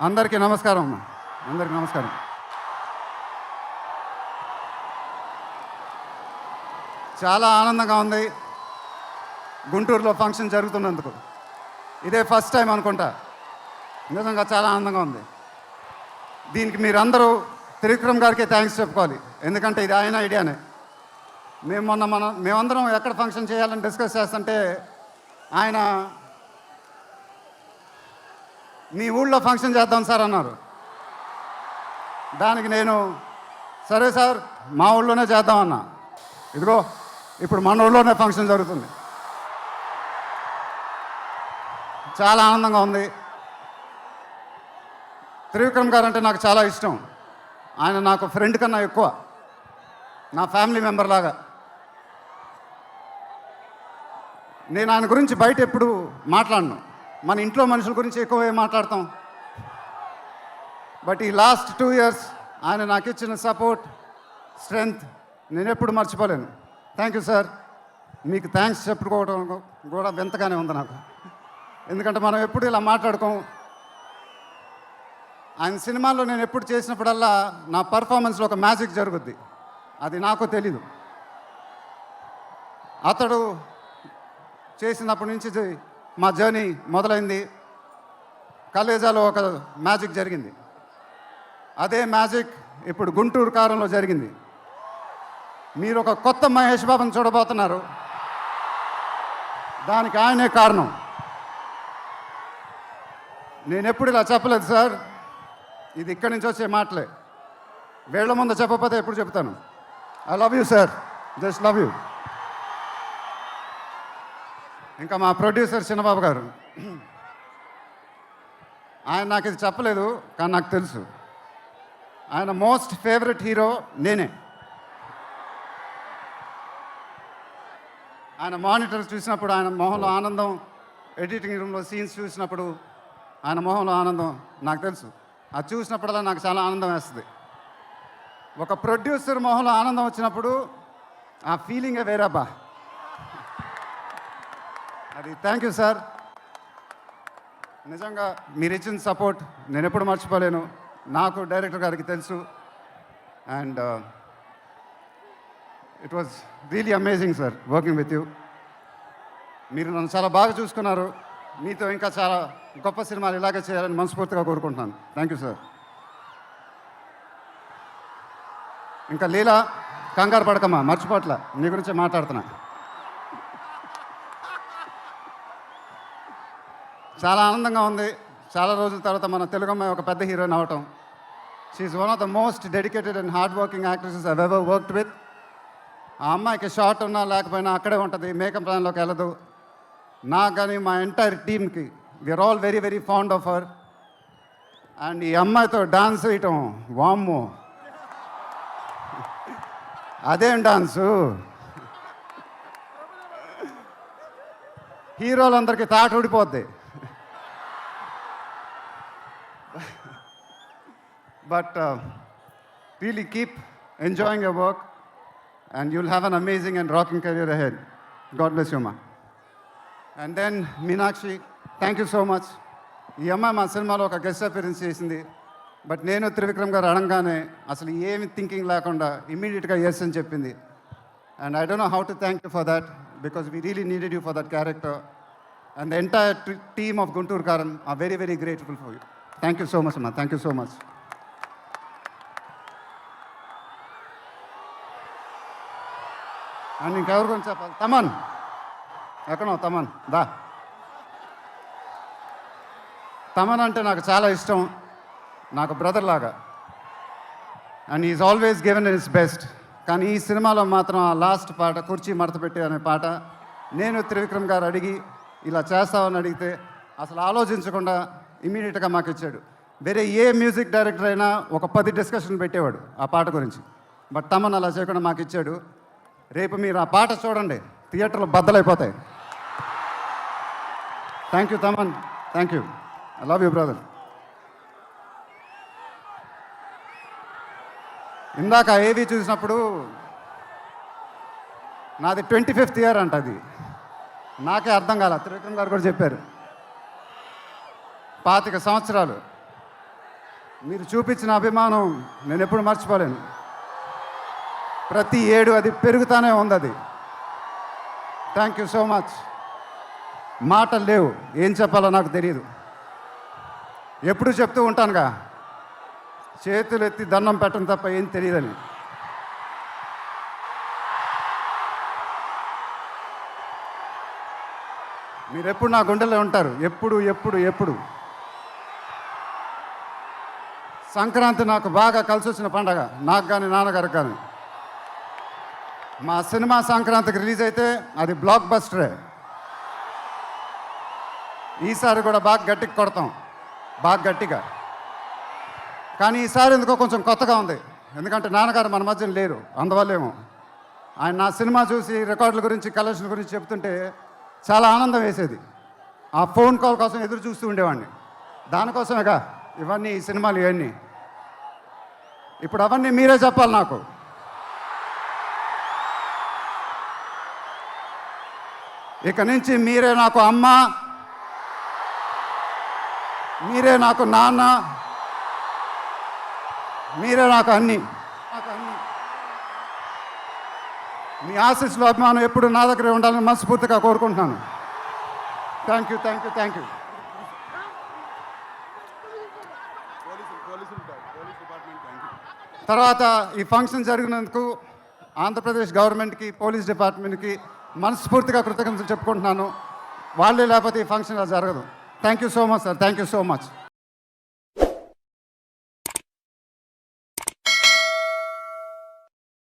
అందరికీ నమస్కారం అమ్మా. అందరికీ నమస్కారం. చాలా ఆనందంగా ఉంది గుంటూరులో ఫంక్షన్ జరుగుతున్నందుకు. ఇదే ఫస్ట్ టైం అనుకుంటా. నిజంగా చాలా ఆనందంగా ఉంది. దీనికి మీరందరూ త్రివిక్రమ్ గారికి థ్యాంక్స్ చెప్పుకోవాలి. ఎందుకంటే ఇది ఆయన ఐడియానే. మేమందరం ఎక్కడ ఫంక్షన్ చేయాలని డిస్కస్ చేస్తుంటే ఆయన మీ ఊళ్ళో ఫంక్షన్ చేద్దాం సార్ అన్నారు. దానికి నేను సరే సార్ మా ఊళ్ళోనే చేద్దామన్నా. ఇదిగో ఇప్పుడు మన ఊళ్ళోనే ఫంక్షన్ జరుగుతుంది. చాలా ఆనందంగా ఉంది. త్రివిక్రమ్ గారు అంటే నాకు చాలా ఇష్టం. ఆయన నాకు ఫ్రెండ్ కన్నా ఎక్కువ, నా ఫ్యామిలీ మెంబర్ లాగా. నేను ఆయన గురించి బయట ఎప్పుడు మాట్లాడను. మన ఇంట్లో మనుషుల గురించి ఎక్కువ మాట్లాడతాం. బట్ ఈ లాస్ట్ 2 years ఆయన నాకు ఇచ్చిన సపోర్ట్, స్ట్రెంగ్త్ నేను ఎప్పుడు మర్చిపోలేను. Thank you sir. మీకు థ్యాంక్స్ చెప్పుకోవడం కూడా వింతగానే ఉంది నాకు. ఎందుకంటే మనం ఎప్పుడు ఇలా మాట్లాడుకోం. ఆయన సినిమాల్లో నేను ఎప్పుడు చేసినప్పుడల్లా నా పర్ఫార్మెన్స్లో ఒక మ్యాజిక్ జరుగుద్ది. అది నాకు తెలీదు. అతడు చేసినప్పటి నుంచి మా జర్నీ మొదలైంది. కలేజాలో ఒక మ్యాజిక్ జరిగింది. అదే మ్యాజిక్ ఇప్పుడు గుంటూరు కారంలో జరిగింది. మీరు ఒక కొత్త మహేష్ బాబుని చూడబోతున్నారు. దానికి ఆయనే కారణం. నేను ఎప్పుడు ఇలా చెప్పలేదు సార్. ఇది ఇక్కడి నుంచి వచ్చే మాటలే. వేళ్ల ముందు చెప్పకపోతే ఎప్పుడు చెప్తాను. I love you sir. Just love you. ఇంకా మా ప్రొడ్యూసర్ చిన్నబాబు గారు, ఆయన నాకు ఇది చెప్పలేదు కానీ నాకు తెలుసు. ఆయన మోస్ట్ ఫేవరెట్ హీరో నేనే. ఆయన మానిటర్స్ చూసినప్పుడు ఆయన మొహంలో ఆనందం, ఎడిటింగ్ రూమ్లో సీన్స్ చూసినప్పుడు ఆయన మొహంలో ఆనందం నాకు తెలుసు. అది చూసినప్పుడల్లా నాకు చాలా ఆనందం వేస్తుంది. ఒక ప్రొడ్యూసర్ మొహంలో ఆనందం వచ్చినప్పుడు ఆ ఫీలింగే వేరబ్బా. అది థ్యాంక్ యూ సార్. నిజంగా మీరు ఇచ్చిన సపోర్ట్ నేను ఎప్పుడు మర్చిపోలేను. నాకు డైరెక్టర్ గారికి తెలుసు. And it was really amazing sir working with you. మీరు నన్ను చాలా బాగా చూసుకున్నారు. మీతో ఇంకా చాలా గొప్ప సినిమాలు ఇలాగే చేయాలని మనస్ఫూర్తిగా కోరుకుంటున్నాను. Thank you sir. ఇంకా లీలా, కంగారు పడకమ్మా, మర్చిపోట్ల, నీ గురించి మాట్లాడుతున్నా. చాలా ఆనందంగా ఉంది. చాలా రోజుల తర్వాత మన తెలుగు అమ్మాయి ఒక పెద్ద హీరోయిన్ అవటం. She's one of the most dedicated and hard working actresses I've ever worked with. ఆ అమ్మాయికి షార్ట్ ఉన్నా లేకపోయినా అక్కడే ఉంటుంది, మేకప్ ప్లాన్లోకి వెళ్ళదు. నాకు కానీ మా ఎంటైర్ టీమ్కి we are all very very fond of her. And ఈ అమ్మాయితో డాన్స్ వేయటం, వామ్మో అదేం డాన్సు. హీరోలందరికీ తాట ఊడిపోద్ది. But really keep enjoying your work and you'll have an amazing and rocking career ahead. God bless you, ma. And then Meenakshi, thank you so much. ఈ అమ్మాయి మా సినిమాలో ఒక గెస్ట్ అపియరెన్స్ చేసింది. బట్ నేను త్రివిక్రమ్ గారు అడగానే అసలు ఏమి థింకింగ్ లేకుండా ఇమ్మీడియట్గా ఎస్ అని చెప్పింది. And I don't know how to thank you for that because we really needed you for that character. And the entire team of Guntur Karam are very very grateful for you. Thank you so much అమ్మా. Thank you so much. And ఇంకెవరి గురించి చెప్పాలి? తమన్ ఎక్కడో తమన్ దా. తమన్ అంటే నాకు చాలా ఇష్టం, నాకు బ్రదర్ లాగా. And is always given is best. కానీ ఈ సినిమాలో మాత్రం ఆ లాస్ట్ పాట, కుర్చీ మడత పెట్టి అనే పాట, నేను త్రివిక్రమ్ గారు అడిగి ఇలా చేస్తామని అడిగితే అసలు ఆలోచించకుండా ఇమీడియట్గా మాకు ఇచ్చాడు. వేరే ఏ మ్యూజిక్ డైరెక్టర్ అయినా ఒక 10 డిస్కషన్ పెట్టేవాడు ఆ పాట గురించి. బట్ తమన్ అలా చేయకుండా మాకు ఇచ్చాడు. రేపు మీరు ఆ పాట చూడండి, థియేటర్లో బద్దలైపోతాయి. Thank you Thaman. Thank you. I love you brother. ఇందాక ఏవి చూసినప్పుడు నాది 25th year అంట. అది నాకే అర్థం కాల. త్రివిక్రమ్ గారు కూడా చెప్పారు 25 సంవత్సరాలు. మీరు చూపించిన అభిమానం నేను ఎప్పుడు మర్చిపోలేను. ప్రతి ఏడు అది పెరుగుతానే ఉంది. అది థ్యాంక్ యూ సో మచ్. మాటలు లేవు, ఏం చెప్పాలో నాకు తెలియదు. ఎప్పుడు చెప్తూ ఉంటానుగా, చేతులు ఎత్తి దండం పెట్టడం తప్ప ఏం తెలియదని. మీరు ఎప్పుడు నా గుండెలో ఉంటారు, ఎప్పుడు ఎప్పుడు ఎప్పుడు. సంక్రాంతి నాకు బాగా కలిసి వచ్చిన పండగ, నాకు కానీ నాన్నగారికి కానీ. మా సినిమా సంక్రాంతికి రిలీజ్ అయితే అది బ్లాక్ బస్టరే. ఈసారి కూడా బాగా గట్టిగా కొడతాం, బాగా గట్టిగా. కానీ ఈసారి ఎందుకో కొంచెం కొత్తగా ఉంది, ఎందుకంటే నాన్నగారు మన మధ్యన లేరు, అందువల్లేమో. ఆయన నా సినిమా చూసి రికార్డుల గురించి కలెక్షన్ గురించి చెప్తుంటే చాలా ఆనందం వేసేది. ఆ ఫోన్ కాల్ కోసం ఎదురు చూస్తూ ఉండేవాడిని. దానికోసమేగా ఇవన్నీ, ఈ సినిమాలు ఇవన్నీ. ఇప్పుడు అవన్నీ మీరే చెప్పాలి నాకు. ఇక నుంచి మీరే నాకు అమ్మ, మీరే నాకు నాన్న, మీరే నాకు అన్నీ. మీ ఆశీస్సులు, అభిమానం ఎప్పుడు నా దగ్గరే ఉండాలని మనస్ఫూర్తిగా కోరుకుంటున్నాను. Thank you, thank you, thank you. తర్వాత ఈ ఫంక్షన్ జరిగినందుకు ఆంధ్రప్రదేశ్ గవర్నమెంట్కి, పోలీస్ డిపార్ట్మెంట్కి మనస్ఫూర్తిగా కృతజ్ఞతలు చెప్పుకుంటున్నాను. వాళ్ళే లేకపోతే ఈ ఫంక్షన్ జరగదు. Thank you so much sir, thank you so much.